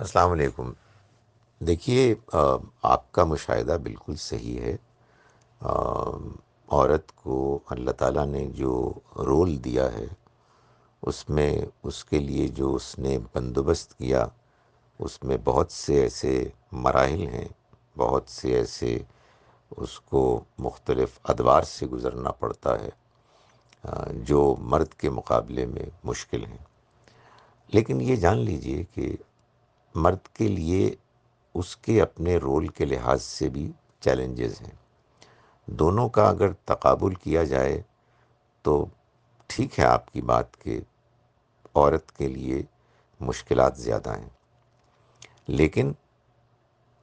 السلام علیکم۔ دیکھیے، آپ کا مشاہدہ بالکل صحیح ہے۔ آ، عورت کو اللہ تعالیٰ نے جو رول دیا ہے، اس میں اس کے لیے جو اس نے بندوبست کیا، اس میں بہت سے ایسے مراحل ہیں، بہت سے ایسے اس کو مختلف ادوار سے گزرنا پڑتا ہے جو مرد کے مقابلے میں مشکل ہیں۔ لیکن یہ جان لیجئے کہ مرد کے لیے اس کے اپنے رول کے لحاظ سے بھی چیلنجز ہیں۔ دونوں کا اگر تقابل کیا جائے تو ٹھیک ہے آپ کی بات کہ عورت کے لیے مشکلات زیادہ ہیں، لیکن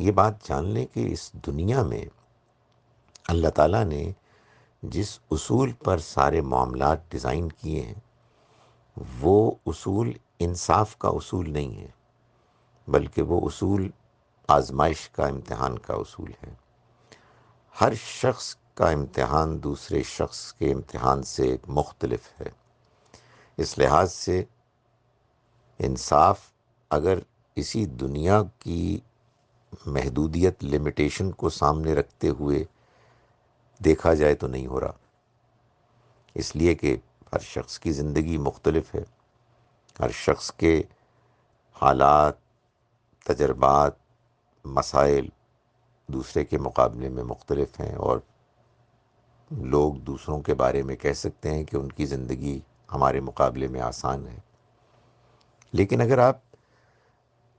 یہ بات جان لیں کہ اس دنیا میں اللہ تعالیٰ نے جس اصول پر سارے معاملات ڈیزائن کیے ہیں، وہ اصول انصاف کا اصول نہیں ہے، بلکہ وہ اصول آزمائش کا، امتحان کا اصول ہے۔ ہر شخص کا امتحان دوسرے شخص کے امتحان سے مختلف ہے۔ اس لحاظ سے انصاف اگر اسی دنیا کی محدودیت، لمیٹیشن کو سامنے رکھتے ہوئے دیکھا جائے تو نہیں ہو رہا، اس لیے کہ ہر شخص کی زندگی مختلف ہے، ہر شخص کے حالات، تجربات، مسائل دوسرے کے مقابلے میں مختلف ہیں، اور لوگ دوسروں کے بارے میں کہہ سکتے ہیں کہ ان کی زندگی ہمارے مقابلے میں آسان ہے۔ لیکن اگر آپ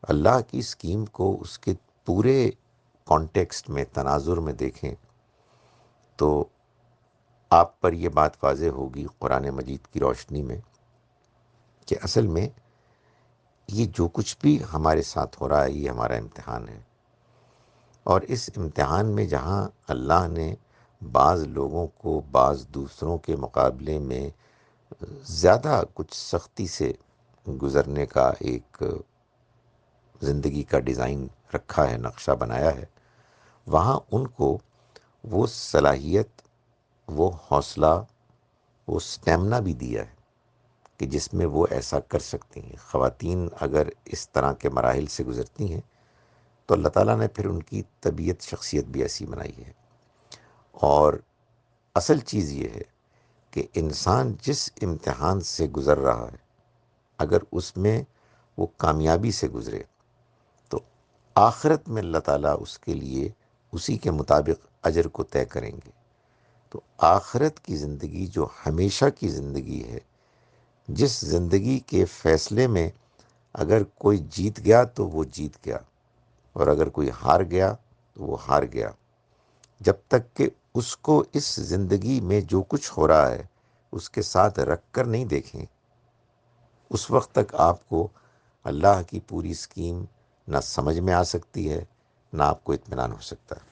اللہ کی اسکیم کو اس کے پورے کانٹیکسٹ میں، تناظر میں دیکھیں تو آپ پر یہ بات واضح ہوگی قرآن مجید کی روشنی میں کہ اصل میں یہ جو کچھ بھی ہمارے ساتھ ہو رہا ہے یہ ہمارا امتحان ہے، اور اس امتحان میں جہاں اللہ نے بعض لوگوں کو بعض دوسروں کے مقابلے میں زیادہ کچھ سختی سے گزرنے کا ایک زندگی کا ڈیزائن رکھا ہے، نقشہ بنایا ہے، وہاں ان کو وہ صلاحیت، وہ حوصلہ، وہ سٹیمنا بھی دیا ہے کہ جس میں وہ ایسا کر سکتی ہیں۔ خواتین اگر اس طرح کے مراحل سے گزرتی ہیں تو اللہ تعالیٰ نے پھر ان کی طبیعت، شخصیت بھی ایسی بنائی ہے۔ اور اصل چیز یہ ہے کہ انسان جس امتحان سے گزر رہا ہے، اگر اس میں وہ کامیابی سے گزرے تو آخرت میں اللہ تعالیٰ اس کے لیے اسی کے مطابق اجر کو طے کریں گے۔ تو آخرت کی زندگی جو ہمیشہ کی زندگی ہے، جس زندگی کے فیصلے میں اگر کوئی جیت گیا تو وہ جیت گیا، اور اگر کوئی ہار گیا تو وہ ہار گیا، جب تک کہ اس کو اس زندگی میں جو کچھ ہو رہا ہے اس کے ساتھ رکھ کر نہیں دیکھیں، اس وقت تک آپ کو اللہ کی پوری اسکیم نہ سمجھ میں آ سکتی ہے، نہ آپ کو اطمینان ہو سکتا ہے۔